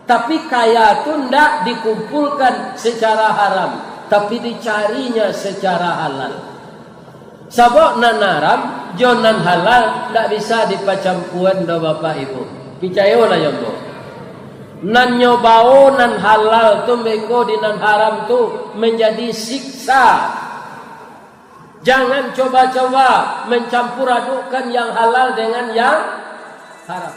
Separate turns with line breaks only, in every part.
Tapi kaya itu tidak dikumpulkan secara haram, tapi dicarinya secara halal. Sabok nan haram, jonan halal tidak bisa dipacampuan do bapak ibu. Picayolah ya bu. Nan nyobao nan halal tu meko di nan haram tu menjadi siksa. Jangan coba-coba mencampur adukkan yang halal dengan yang haram.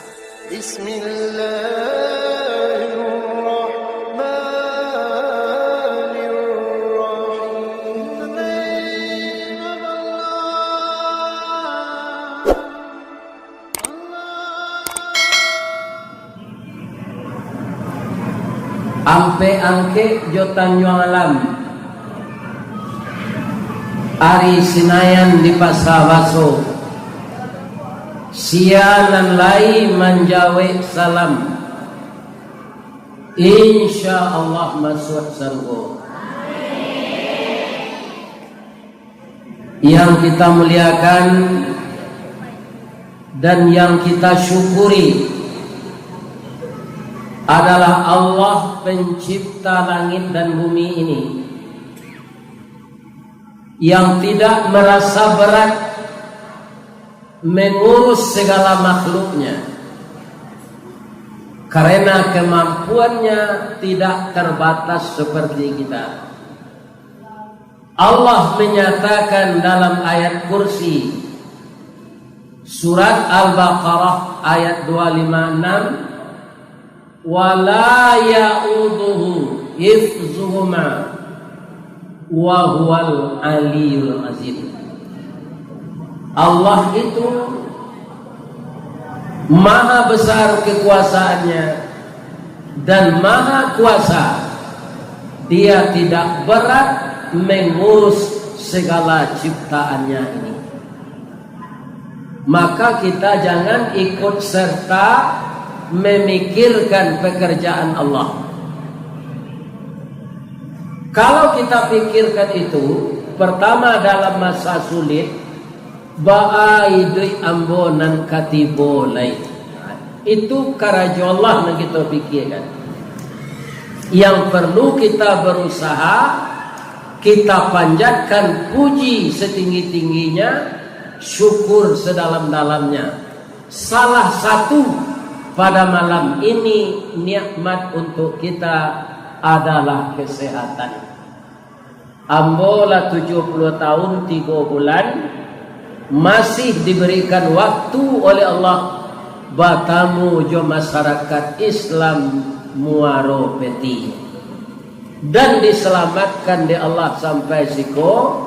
Ampe angke jotan alam Ari Sinayan di Pasawaso sianan lai manjawe salam insya Allah masuk surga. Yang kita muliakan dan yang kita syukuri adalah Allah pencipta langit dan bumi ini, yang tidak merasa berat mengurus segala makhluknya karena kemampuannya tidak terbatas seperti kita. Allah menyatakan dalam ayat kursi surat Al-Baqarah ayat 256, wala ya'uduhu hifzuhuma wa huwal aliyul azim. Allah itu maha besar kekuasaannya dan maha kuasa. Dia tidak berat mengurus segala ciptaannya ini. Maka kita jangan ikut serta memikirkan pekerjaan Allah. Kalau kita pikirkan itu, pertama dalam masa sulit, ba'aidui ambonan katibolai. Itu karajo Allah yang kita pikirkan. Yang perlu kita berusaha, kita panjatkan puji setinggi-tingginya, syukur sedalam-dalamnya. Salah satu pada malam ini nikmat untuk kita adalah kesehatan. Ambola 70 tahun 3 bulan masih diberikan waktu oleh Allah batamu jo masyarakat Islam muaro peti dan diselamatkan di Allah sampai siko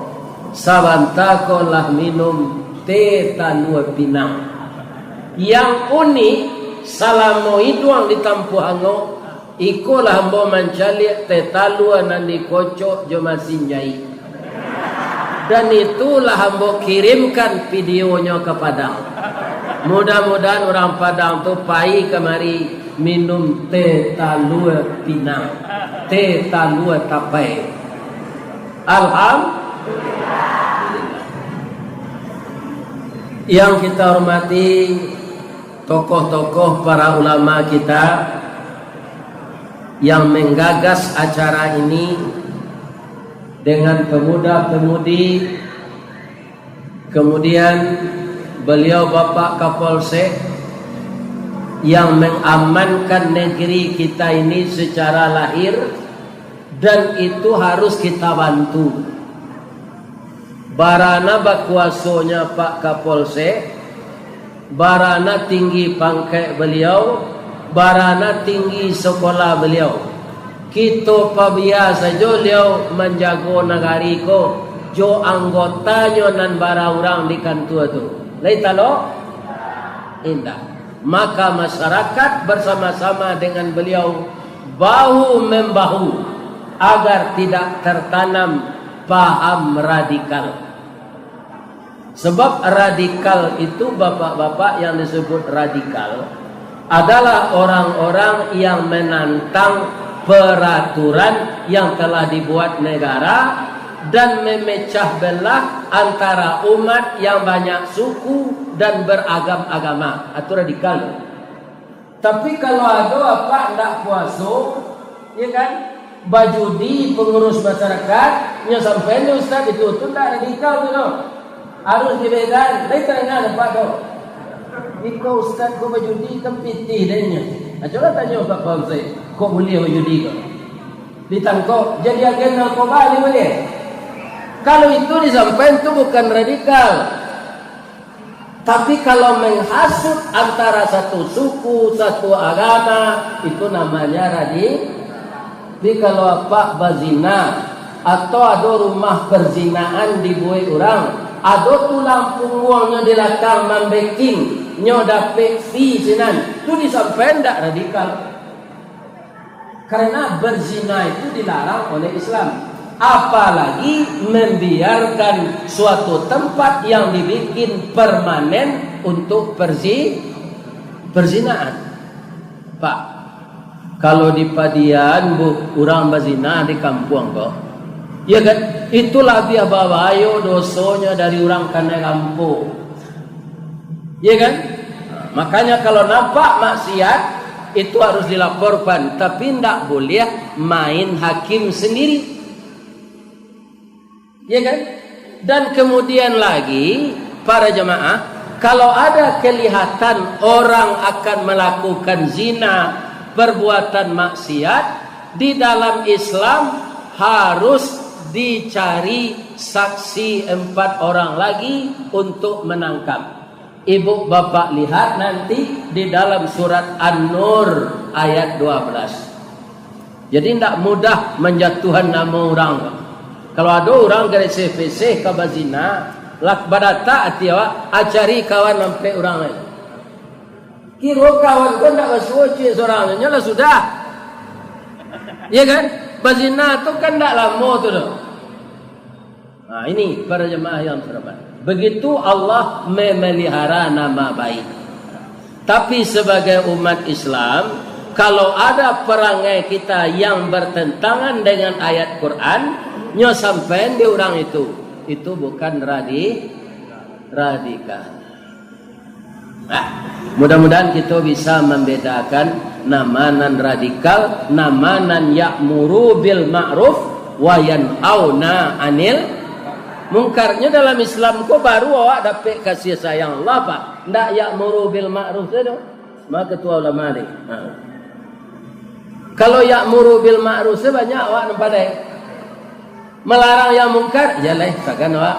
sabantako lah minum teh tanua pinang. Yang unik salamo iduang ditampu hango ikolah hambo mancali tetalua nandi kocok jo masinjai. Dan itulah hambo kirimkan videonya ke Padang. Mudah-mudahan orang Padang tu pai kemari minum teh talua pinang, teh talua tapai. Alhamdulillah. Yang kita hormati tokoh-tokoh para ulama kita yang menggagas acara ini dengan pemuda-pemudi, kemudian beliau Bapak Kapolsek yang mengamankan negeri kita ini secara lahir, dan itu harus kita bantu. Barana bakuasonya Pak Kapolsek, barana tinggi pangkat beliau, barana tinggi sekolah beliau. Kita pabiasa jo liau menjago negari ko jo anggotanya nan bara orang di kantua tu. Lai talo indah. Maka masyarakat bersama-sama dengan beliau bahu membahu agar tidak tertanam paham radikal. Sebab radikal itu bapak-bapak yang disebut radikal adalah orang-orang yang menantang peraturan yang telah dibuat negara dan memecah belah antara umat yang banyak suku dan beragam agama. Itu radikal. Tapi kalau ada apa tidak puas waso, ya kan? Baju di pengurus masyarakat, nya sampai ni ustaz itu tu tak radikal tu no. Harus dibedakan. Lain tengah nampak tu. Iko ustaz ko baju di tempiti denya. Coba tanya Pak Fauzi, kok boleh baju di kau? Ditangkap jadi agen narkoba ni boleh? Kalau itu disampaikan itu bukan radikal. Tapi kalau menghasut antara satu suku, satu agama, itu namanya radikal. Jadi kalau apa bazina atau ada rumah perzinaan dibuat orang, ada tulang punggungnya di belakang membeking, nyo dapat fee sinan, itu disampaikan tak radikal. Karena berzina itu dilarang oleh Islam. Apalagi membiarkan suatu tempat yang dibikin permanen untuk perzinaan. Pak, kalau di Padian orang berzina di kampung kok, ya kan? Itulah biar bawayo dosonya dari orang kena kampung, ya kan? Makanya kalau nampak maksiat itu harus dilaporkan, tapi tidak boleh main hakim sendiri, ya kan? Dan kemudian lagi para jemaah, kalau ada kelihatan orang akan melakukan zina, perbuatan maksiat, di dalam Islam harus dicari saksi 4 orang lagi untuk menangkap. Ibu bapak lihat nanti di dalam surat An-Nur ayat 12. Jadi tidak mudah menjatuhkan nama orang. Kalau ada orang dari CPC ke bazina, lak badata atiwa acari kawan sampai orang lain. Kira kawan kau tak bersuci seorang lah sudah, ya kan? Bazina tu kan tak lama tu dah. Nah ini para jemaah yang terhormat. Begitu Allah memelihara nama baik. Tapi sebagai umat Islam, kalau ada perangai kita yang bertentangan dengan ayat Quran, nyo sampai di orang itu bukan radikal. Nah, mudah-mudahan kita bisa membedakan namanan radikal, namanan ya'muru bil ma'ruf wa yanhauna 'anil mungkarnya. Dalam Islam kok baru awak dapat kasih sayang Allah Pak. Ndak ya'muru bil ma'ruf saja. Maka ketua ulama ni. Kalau ya'muru bil ma'ruf sebanyak awak nampak deh. Melarang yang mungkar, ya lah sakan awak.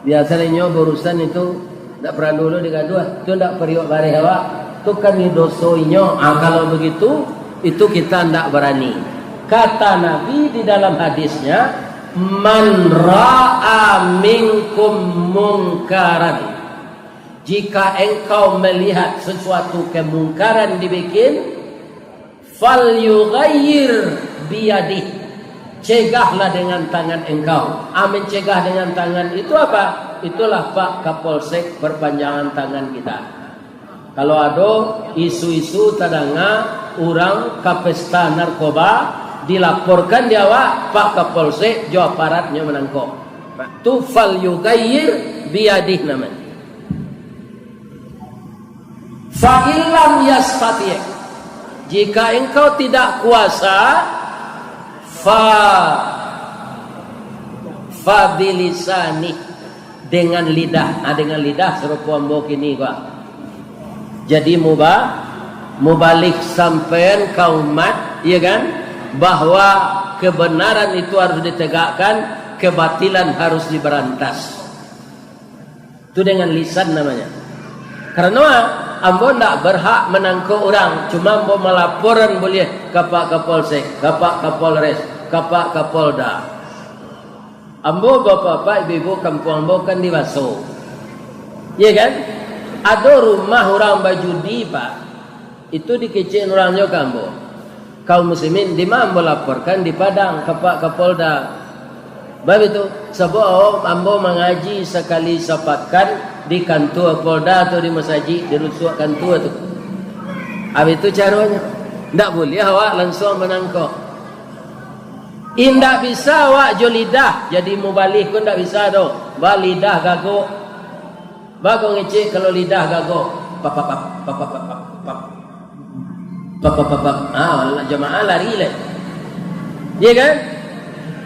Biasanya berurusan itu tak pernah dulu digaduh, itu tak periuk barih awak, itu kan dosoinyo. Kalau begitu, itu kita tidak berani. Kata Nabi di dalam hadisnya, man ra'a minkum mungkaran, jika engkau melihat sesuatu kemungkaran dibikin, fal yughayyir biyadih, cegahlah dengan tangan engkau. Amin, cegah dengan tangan itu apa? Itulah Pak Kapolsek perpanjangan tangan kita. Kalau ada isu-isu tadanga orang ke pesta narkoba, dilaporkan dia Pak Kapolsek, Jawa Baratnya menangkap. Tu fal yughayyir biyadih namanya. Fa illam yastati', jika engkau tidak kuasa, fa bilisani, dengan lidah. Dengan lidah serupa ambo kini Pak. Jadi mubalik sampean kaumat, ya kan, bahwa kebenaran itu harus ditegakkan, kebatilan harus diberantas. Itu dengan lisan namanya. Karena ambo ndak berhak menangkap orang, cuma ambo melaporan boleh ke Pak Kapolsek, ke Pak Kapolres, ke Pak Kapolda. Ambo bapak-bapak, ibu-ibu kampung ambo kan di Waso, ya kan? Ada rumah orang bajudi Pak, itu dikecilin orangnya ke ambo. Kaum muslimin di mana ambo laporkan di Padang ke Pak Kapolda. Bab itu sebab ambo mengaji sekali sapatkan di kantor Polda atau di masjid, di rusuk kantor itu. Habis itu caranya, tidak boleh awak langsung menangkap. Indak bisa awak jo lidah, jadi mubalih pun tak bisa doh. Ba lidah gagok. Bago ngecek kalau lidah gagok. Pap. jamaah lari lah. Ya kan?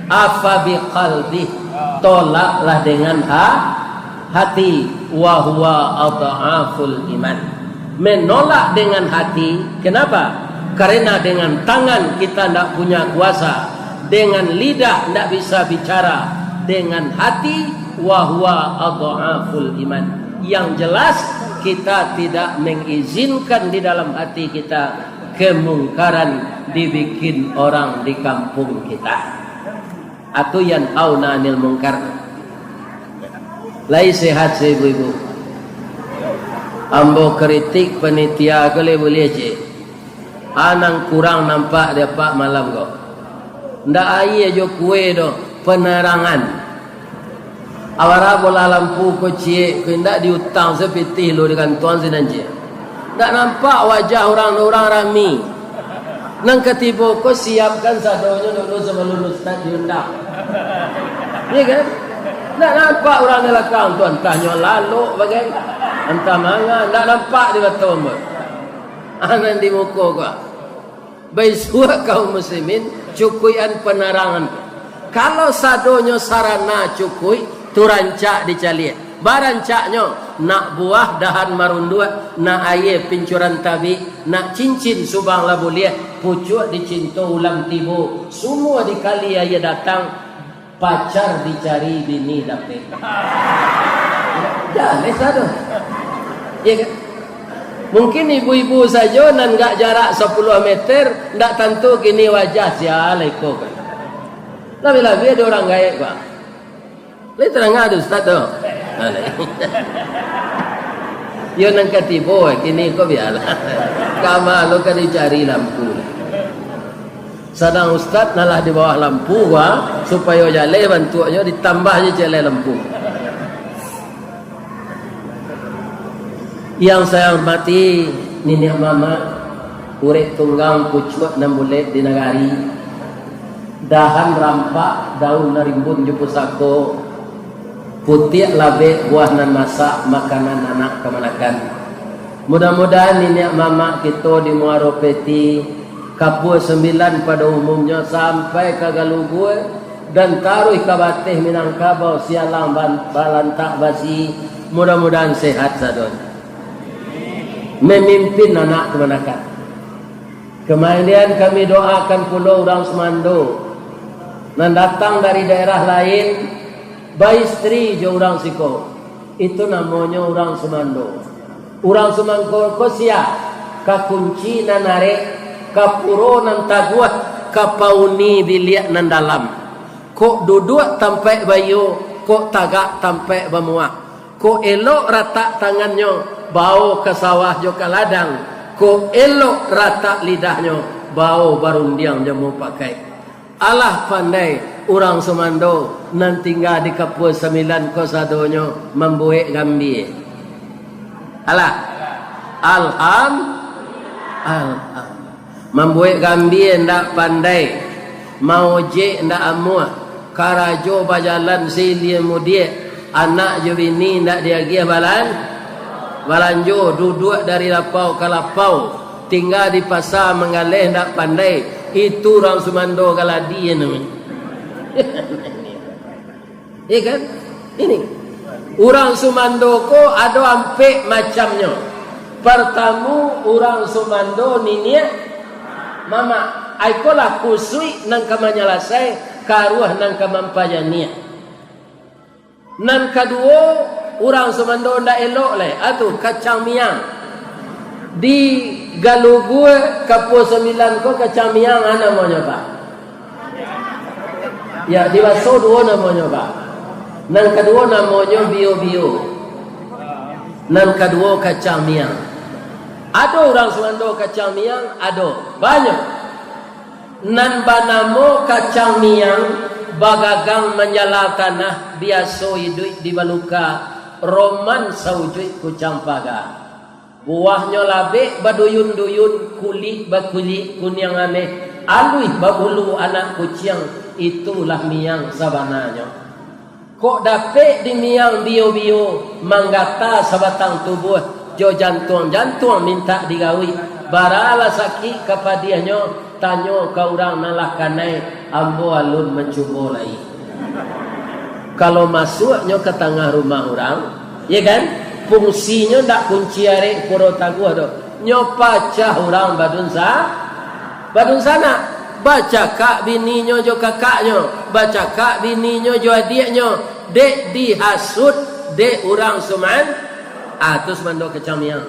Afa biqalbi, tolaklah dengan hati, wa huwa adhaful iman. Menolak dengan hati, kenapa? Karena dengan tangan kita tidak punya kuasa, dengan lidah tidak bisa bicara, dengan hati wa huwa adhaful iman. Yang jelas kita tidak mengizinkan di dalam hati kita kemungkaran dibikin orang di kampung kita. Atau yang auna anil mungkar. Lai sehat saya ibu-ibu. Ambo kritik penitia boleh je. Anang kurang nampak dia pak malam kau. Ndak aye jo kue do penerangan. Awara bola lampu ko cie ko ndak diutang sepitih lo dengan tuan sinanje. Ndak nampak wajah orang-orang rami. Nang ketibo ko siapkan sadonyo dulu sebelum ustaz diundang. Ya kan? Ndak nampak orang belakang tuan tanya lalu bagai entah manga ndak nampak di betul mo. Anan di muka ko. Baik suah kaum muslimin cukuian penerangan. Kalau sadonyo sarana cukui tu rancak dicalian. Barancaknya nak buah dahan marundua, nak air pincuran tabi, nak cincin subang labuliah, pucuk dicinta ulam tibu, semua dikali ayah datang, pacar dicari bini dapet. Jangan satu. Ya kan? Mungkin ibu-ibu saja nan enggak jarak 10 meter, ndak tentu kini wajah sialaiko kan. Lebih-lebih ada orang gaib pak. Lihat terang ada ustaz tu. Yo nang katibo kini ko biala. Kama lo kan dicari lampu. Sadang ustaz nalah di bawah lampu supaya jale bantuannya ditambahnya jale lampu. Yang saya hormati nenek mama urip tunggang pucuk 6 bulet di negari. Dahan rampak daun narimbun ju pusako. Putih labe buah nan masak makanan anak kemanakan. Mudah-mudahan nenek mama kita di Muaro Peti Kapur 9 pada umumnya sampai ke Galugu dan taruh ke Batih Minangkabau Sialang Balantak Basi, mudah-mudahan sehat sadon. Memimpin anak kemanakan. Kemudian kami doakan pulau orang Semando dan datang dari daerah lain. Baistri jo orang siko. Itu namanya orang Semando. Orang Semando ko siya kakunci nanare kapuro nan taguat kapauni biliak nan dalam. Ko duduk tampai bayu, ko tagak tampai bamuak. Ko elok rata tangannya bau ke sawah jo ke ladang. Ko elok rata lidahnya bau barundiang jamu pakai. Allah pandai orang Semando nan tinggal di Kapur 9 kosadonyo membuat gambi. Allah membuat gambi ndak pandai mau je ndak amua karajo bajalan silia mudie anak jo bini ndak diagia balanjo duduk dari lapau ke lapau tinggal di pasar mengalih ndak pandai. Itu orang Semando galadi namanya. Ya kan? Ini orang Semando ko ada ampe macamnya. Pertama orang Semando ninia mama aikola kusui nang kamanyalasai karuah nang kamampajania. Nan kedua orang Semando ndak elok le atuh kacang miang. Di Galugu Kapur 9 ko kacang miang namanya pak. Ya di Waso 2 namanya pak. Nan kedua namanya bio-bio. Nan kedua kacang miang. Ada orang Semando kacang miang, ada banyak. Nan banamo kacang miang bagagang menjala tanah biasa hidup di baluka roman saujuit kucang paga. Buahnya labek baduyun-duyun kulit bakulit kuning aneh alui babulu anak kucing itulah miang sabananya. Kok dapet di miang bio-bio manggata sabatang tubuh jo jantung minta digawi Baralah sakit kapadianyo tanyo ka urang nalah kanai ambo alun mencubo lai. Kalau masuknya ke tengah rumah orang, ya kan? Fungsinya ndak kunci arek puro tagu ado. Nyo pacah orang badun sana. Baca kak bininyo jo kakaknyo, baca kak bininyo jo adiknyo, dek dihasut dek orang suman atus mando kecamiang.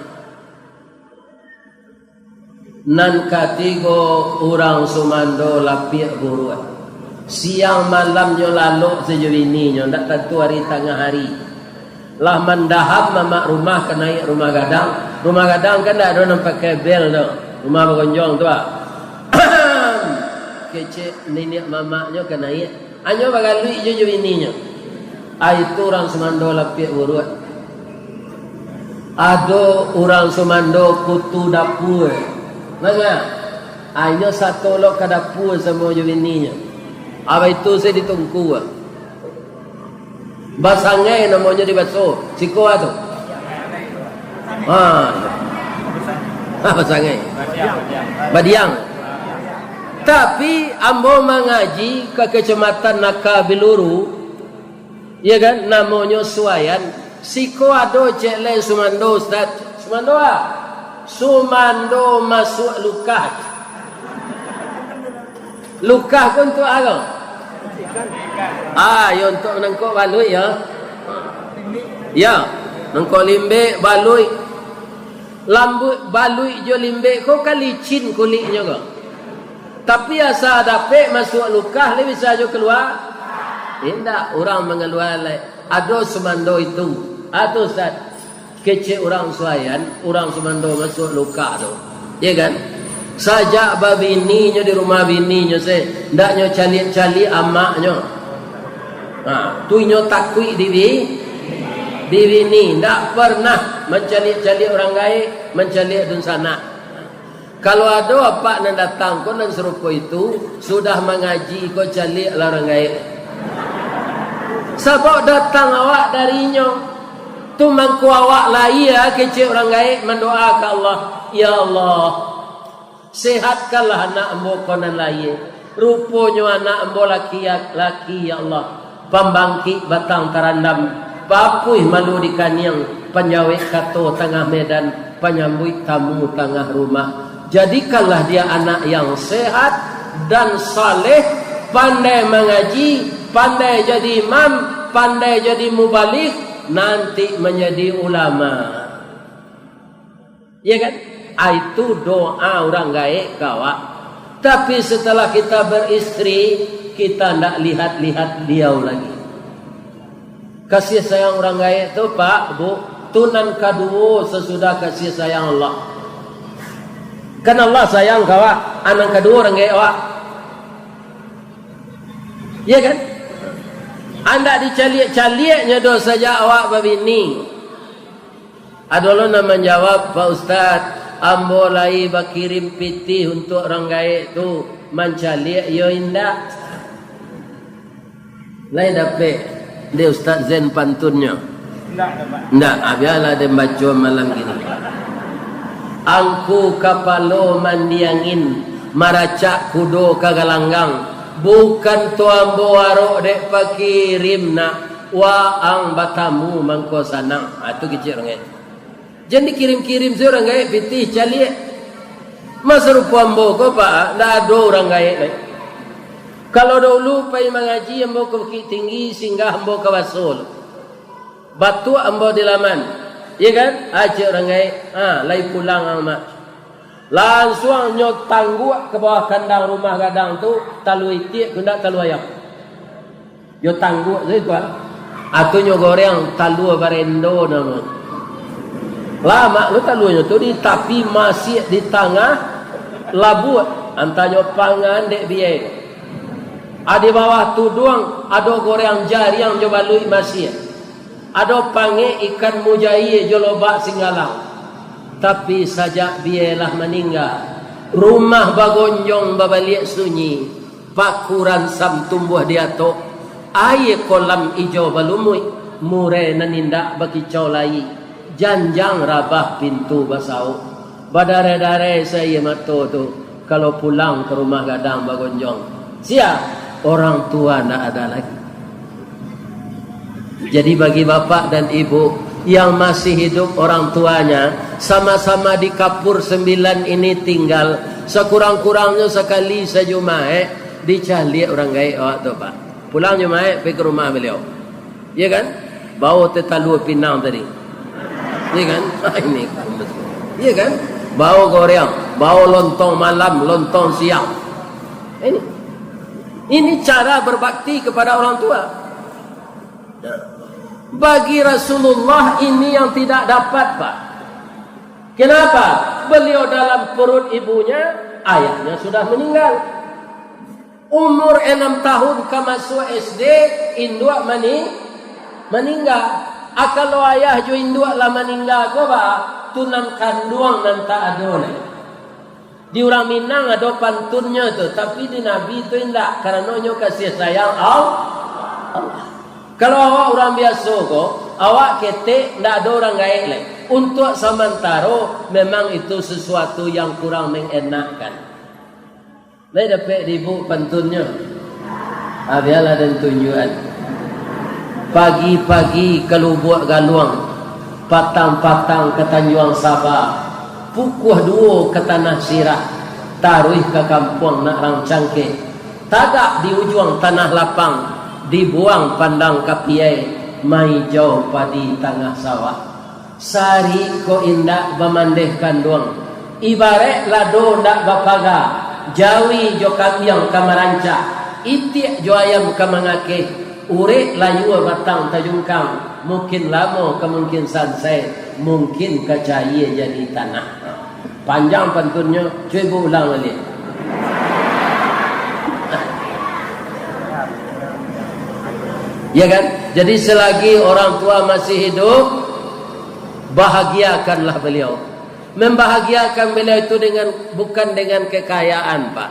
Nan katigo orang sumando lapik buruan. Siang malamnya lalu sejewininyo, ndak tentu hari tengah hari. Lah mendahap mamak rumah ke naik rumah gadang. Rumah gadang kan tak ada nampak kabel tu. Rumah bergonjong tu ah. Kecik nenek mamaknya ke naik. Anyo bagalui je jewininyo. Itu orang semando lapik buruan. Ada orang semando kutu dapur. Mana? Anyo satu lo ke dapur sama jewininyo. Apa itu saya ditunggu. Basangai namanya di baso. Siko tu. Basangai. Badiang. Tapi ambo mengaji ke kecamatan Nakabiluru, ya kan? Namanya Suayan. Siko ado cek lain Sumando Ustaz. Sumando ah. Sumando masuk lukah. Lukah pun tu apa? Yo untuk nangkok balui ya. Ya, nangkok limbe balui. Lambut balui jo limbe ko kalicin kulitnya ko. Tapi asa dapat masuk lukah le bisa jo keluar. Tidak, orang mengeluar le. Ado Sumando itu. Atau Ustaz kecil orang Suayan, orang Sumando masuk lukah tu. Ya kan? Sajak babininya di rumah bininya saya ndaknya cali-cali amaknya. Tuinyo takui di bini ndak pernah mencali-cali orang gaib, mencali dun sana. Kalau ada apa nan datang kon dan serupa itu sudah mengaji kau cali orang gaib. Sebab datang awak darinya tu mangku awak lai ya kecil orang gaib mendoa ke Allah, ya Allah sehatkanlah anak ambo konan lain. Rupanya anak ambo laki ya Allah. Pembangkit batang tarandam. Papuih malu di kaniang. Penjawik kato tengah medan. Penyambut tamu tengah rumah. Jadikanlah dia anak yang sehat dan saleh. Pandai mengaji. Pandai jadi imam. Pandai jadi mubalik. Nanti menjadi ulama. Ya kan? Itu doa orang gaib kawak. Tapi setelah kita beristri, kita tidak lihat-lihat dia lagi. Kasih sayang orang gaib itu Pak, Bu, tunan kedua sesudah kasih sayang Allah. Kan Allah sayang kawak, anak kedua orang gaib kawak. Ya kan? Anda dicaliak-caliaknya dosa saja awak babini. Adalah nama jawab Pak Ustaz. Ambo lai bakirim piti untuk orang gaib tu mencalik yo indak. Lain dapat dia Ustaz Zen pantunnya. Ndak, biarlah dia baca malam gini. Angku kapalo mandiangin maracak kudo kagalanggang. Bukan tu ambo warok dek pakirim nak wa ang batamu mangko sanang. Itu kecil orang gaib. Jangan dikirim-kirim seorang gaib pitih caliak. Masa rupa ambo ko Pak, tak ada orang gaib. Kalau dahulu pai mengaji ambo ke Bukit Tinggi singgah ambo ke Wasul. Batu ambo di laman. Ya kan? Ajak orang gaib. Lai pulang amat. Langsung nyok tangguak ke bawah kandang rumah gadang tu, talu itik kundak talu ayam. Yo tangguak tu Pak. Atau nyok goreng talu barendo nama. Lama lu talunya tu di tapi masih di tengah labut antanya pangan dek biaya. Ada bawah tu doang ada goreng jari yang coba lui masih. Ada pange ikan mujair jolobak singgalang. Tapi sajak biayalah meninggal. Rumah bagonjong babaliak sunyi. Pakuran sam tumbuh di atok. Air kolam hijau balumui. Murai nanindak bagi cau lai. Janjang rabah pintu basau. Badare-dare saya mato tu kalau pulang ke rumah gadang bagonjong. Siap, orang tua tak ada lagi. Jadi bagi bapak dan ibu yang masih hidup orang tuanya, sama-sama di kapur 9 ini tinggal, sekurang-kurangnya sekali sejumae dicari orang gaib awak tu pak. Pulang jumae pergi ke rumah beliau. Ya kan? Bawa tetalu Pinang tadi. Ya kan? Ini. Ya kan? Bawa goreng, bawa lontong malam, lontong siang. Ini cara berbakti kepada orang tua. Bagi Rasulullah ini yang tidak dapat pak. Kenapa? Beliau dalam perut ibunya, ayahnya sudah meninggal. Umur 6 tahun ke masuk SD, induk meninggal. Kalau ayah jo induk lah meninggal ko ba, tunang kandung nan tak ada ni. Di orang Minang ada pantunnya tu, tapi di Nabi tu indak, kerana nyo kasih sayang Allah. Kalau awak orang biasa ko, awak ketik ndak ada orang gaib lagi. Untuk sementara memang itu sesuatu yang kurang mengenakkan. Lai dapat dibu pantunnya. Biarlah dan tunjuan. Pagi-pagi ke Lubuk Galuang, patang-patang ke Tanjung Sabah, pukul 2 ke Tanah Sirah, taruh ke kampung nak Rangcangke, tagak di ujung Tanah Lapang, dibuang pandang kapiai, mai jauh padi tengah sawah. Sari ko indak bemandeh kandung, ibarat lado ndak bapaga, jawi jo kambiang kamaranca, itik jo ayam kamangake, urek layu batang tajungkang, mungkin lama kemungkin selesai, mungkin kecaya jadi tanah. Panjang pantunnya, cuba ulang balik. Ya kan? Jadi selagi orang tua masih hidup, bahagiakanlah beliau. Membahagiakan beliau itu bukan dengan kekayaan pak,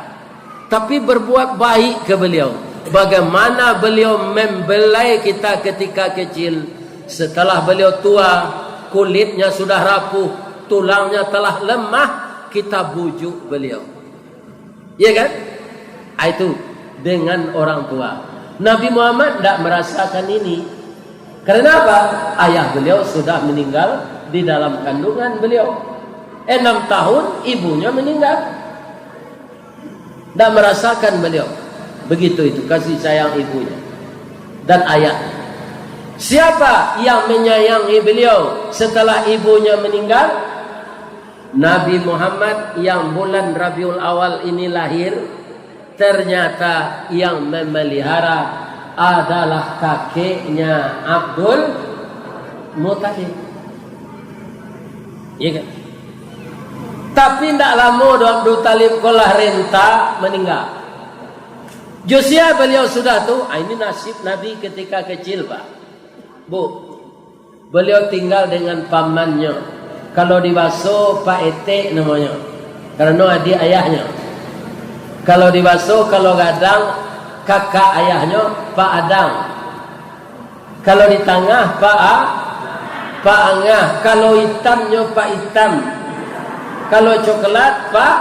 tapi berbuat baik ke beliau. Bagaimana beliau membelai kita ketika kecil. Setelah beliau tua, kulitnya sudah rapuh, tulangnya telah lemah, kita bujuk beliau. Ya kan? Itu dengan orang tua. Nabi Muhammad tidak merasakan ini. Karena apa? Ayah beliau sudah meninggal di dalam kandungan beliau. 6 tahun ibunya meninggal. Tidak merasakan beliau. Begitu itu kasih sayang ibunya dan ayah. Siapa yang menyayangi beliau setelah ibunya meninggal? Nabi Muhammad yang bulan Rabiul Awal ini lahir. Ternyata yang memelihara adalah kakeknya Abdul Muttalib. Ya kan? Tapi tidak lama Abdul Muttalib kolah renta meninggal. Josia beliau sudah tu, ini nasib Nabi ketika kecil pak. Bu, beliau tinggal dengan pamannya. Kalau dibasuh Pak Ete namanya, karena adik ayahnya. Kalau dibasuh, kalau gadang kakak ayahnya Pak Adang. Kalau di tengah Pak Angah. Kalau hitamnya Pak Hitam. Kalau coklat Pak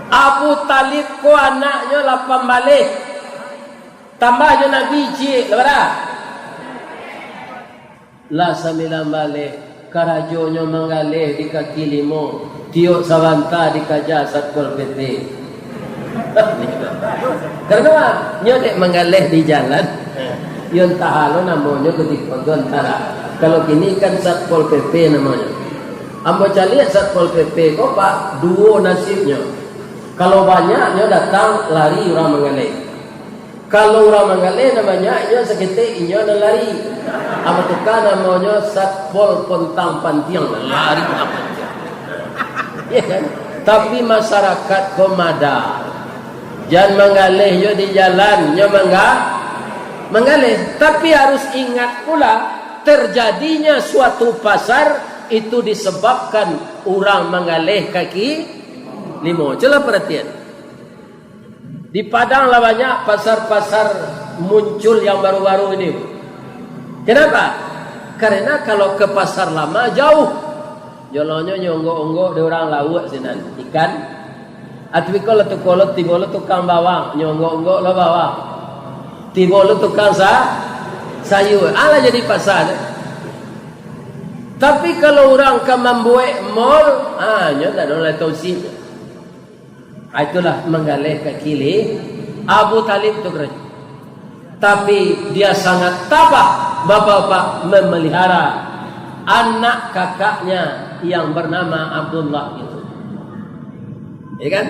Abu Talib ko anaknya 8 balik. Tambahnya Nabi cik lepas lah 9 balik. Karajonya mengalih di kaki 5, tiuk sawanta di kaja Satpol PP. Karena nyodek mengalih di jalan, yon tahalo namanya ketika antara. Kalau kini kan Satpol PP namanya. Ambo cari Satpol PP kok pak, 2 nasibnya. Kalau banyaknya datang lari orang mengalih. Kalau orang mengalih namanya nya seketik inyo dan lari. Apa tukar namanya Satpol Pontang Pantiang lari apa? Ya kan? Tapi masyarakat komada jangan mengalih di jalan, nya mengalih. Tapi harus ingat pula terjadinya suatu pasar itu disebabkan orang mengalih kaki 5. Coba perhatian. Di Padang lah banyak pasar-pasar muncul yang baru-baru ini. Kenapa? Karena kalau ke pasar lama jauh. Jolonyo nyonggok-onggok di orang laut sinan ikan. Atau kalau tu kolot tiba lo tukang bawang nyonggok-onggok lo bawang. Tiba lo tukang sayur. Ala jadi pasar. Tapi kalau orang ke membuat mall, nyo tak ada tausi. Itulah menggalih ke kili Abu Talib tu kerja. Tapi dia sangat tabah bapak-bapak memelihara anak kakaknya yang bernama Abdullah itu. Ya kan?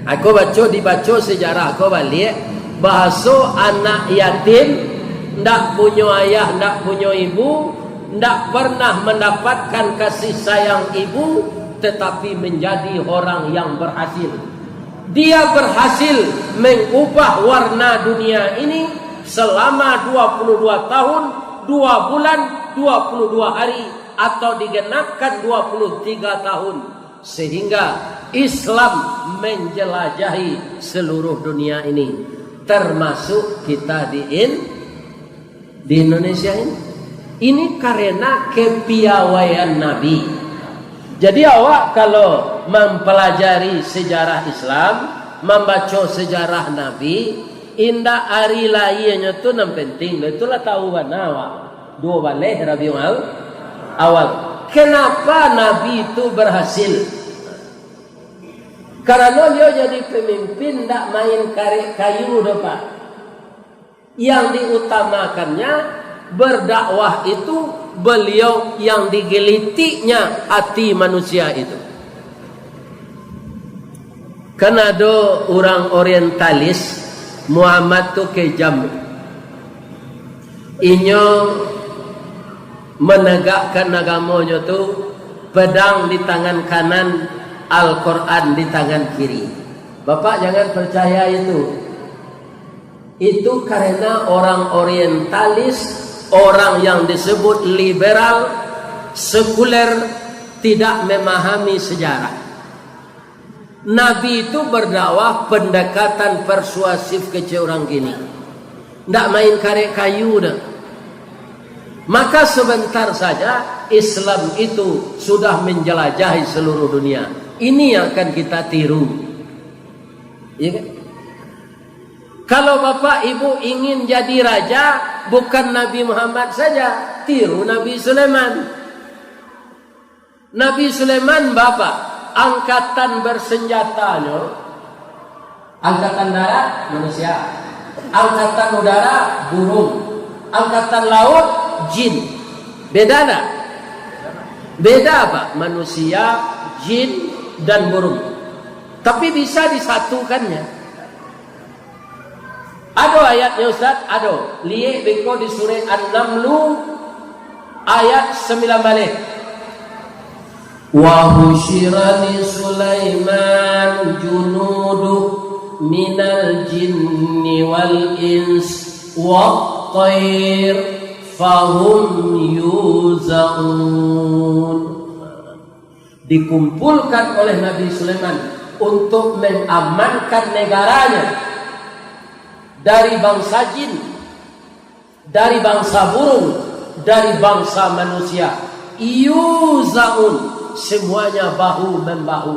Aku dibaca sejarah aku balik bahasa anak yatim ndak punya ayah, ndak punya ibu, ndak pernah mendapatkan kasih sayang ibu, tetapi menjadi orang yang berhasil. Dia berhasil mengubah warna dunia ini selama 22 tahun, 2 bulan, 22 hari atau digenapkan 23 tahun. Sehingga Islam menjelajahi seluruh dunia ini. Termasuk kita di Indonesia ini. Ini karena kepiawaian Nabi. Jadi awak kalau mempelajari sejarah Islam, membaca sejarah Nabi, indah hari lainnya tu yang penting. Itulah tahuan awak. 2 balik Rabiul Awal. Kenapa Nabi itu berhasil? Karena dia jadi pemimpin tak main karik kayu depan. Yang diutamakannya berdakwah itu beliau yang digelitinya hati manusia itu. Karena ada orang orientalis Muhammad tu kejam. Inyo menegakkan agamanya tu pedang di tangan kanan, Al-Quran di tangan kiri. Bapak jangan percaya itu. Itu karena orang orientalis, orang yang disebut liberal, sekuler, tidak memahami sejarah. Nabi itu berdakwah pendekatan persuasif ke orang gini. Tidak main karet kayu dah. Maka sebentar saja Islam itu sudah menjelajahi seluruh dunia. Ini yang akan kita tiru. Ya kan? Kalau bapak ibu ingin jadi raja, bukan Nabi Muhammad saja, tiru Nabi Sulaiman. Nabi Sulaiman bapak, angkatan bersenjatanya, angkatan darat manusia, angkatan udara burung, angkatan laut jin. Beda tak? Beda apa? Manusia, jin dan burung. Tapi bisa disatukannya. Ada ayatnya Ustaz, ada. Lihat beko di surah An-Namlu ayat 9 balik. Wa husyira li Sulaiman junudu minal jinni wal ins wat thair fahum yuzaun. Dikumpulkan oleh Nabi Sulaiman untuk mengamankan negaranya dari bangsa jin, dari bangsa burung, dari bangsa manusia. Yuzaun, semuanya bahu membahu.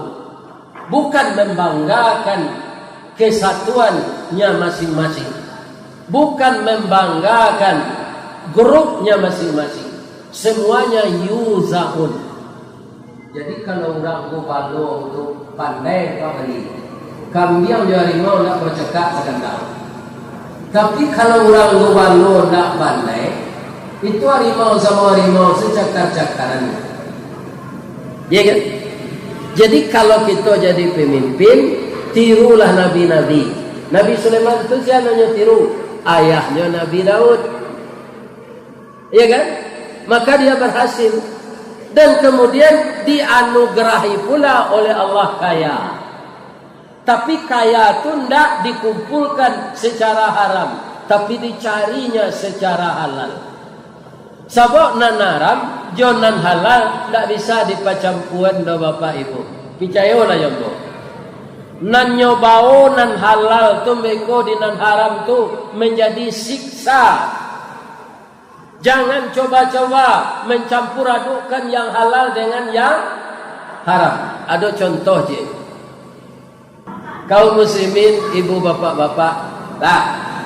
Bukan membanggakan kesatuannya masing-masing, bukan membanggakan grupnya masing-masing. Semuanya yuzaun. Jadi kalau orang gubalo untuk pandai apa beli, kambing dari mau nak bercakap akan tahu. Tapi kalau orang gubalo nak pandai, itu harimau sama harimau secakar-cakaran. Ya kan? Jadi kalau kita jadi pemimpin, tirulah nabi-nabi. Nabi Sulaiman itu siapa yang tiru? Ayahnya Nabi Daud. Ya kan? Maka dia berhasil. Dan kemudian dianugerahi pula oleh Allah kaya. Tapi kaya itu tidak dikumpulkan secara haram, tapi dicarinya secara halal. Sabok nan haram, jonan halal tidak bisa dipacampuan do bapak ibu. Picayolah ya bu. Nan nyobao nan halal tu beko di nan haram tu menjadi siksa. Jangan coba-coba mencampur adukkan yang halal dengan yang haram. Ada contoh je. Kaum muslimin, ibu bapak-bapak, tak.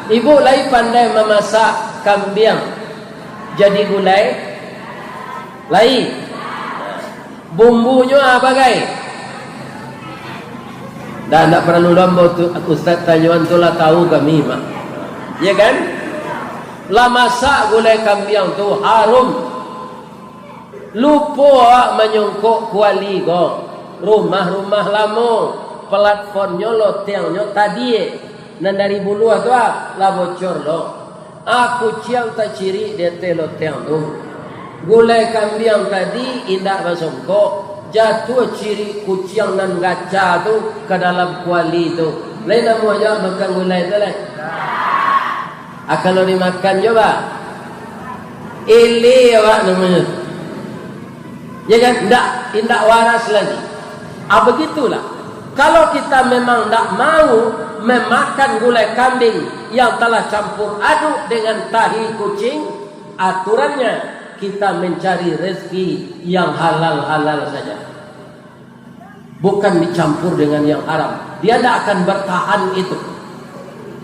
Ibu lagi pandai memasak kambing jadi gulai. Lai. Bumbunya apa gai? Dan tak perlu lomba tu Ustaz tanyuan tu lah tahu kami mah. Ya kan? Lah masak gulai kambing tu harum. Lupa menyongkok kuali go. Rumah-rumah lama, platformnya lotengnya tadi. Nan dari bulu tu lah bocor lo. Aku ciang tak ciri dia loteng tu. Gulai kambing tadi indah masongkok, jatuh ciri kucing dan gaca tu ke dalam kuali tu. Lain namanya makan gulai tu lah. Kalau dimakan coba ili awak namanya. Ya kan? Tidak waras lagi. Begitulah. Kalau kita memang tidak mau memakan gulai kambing yang telah campur aduk dengan tahi kucing, aturannya kita mencari rezeki yang halal-halal saja. Bukan dicampur dengan yang haram. Dia tidak akan bertahan itu.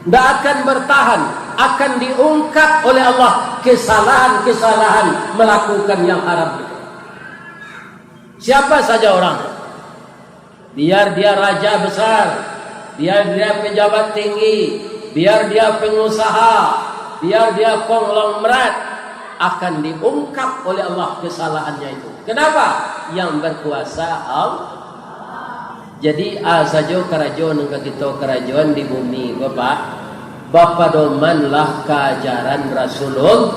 Tidak akan bertahan. Akan diungkap oleh Allah kesalahan-kesalahan melakukan yang haram itu. Siapa saja orang, biar dia raja besar, biar dia pejabat tinggi, biar dia pengusaha, biar dia konglomerat, akan diungkap oleh Allah kesalahannya itu. Kenapa? Yang berkuasa Allah. Jadi saja kerajaan dengan kita kerajaan di bumi, Bapak domanlah keajaran Rasulullah.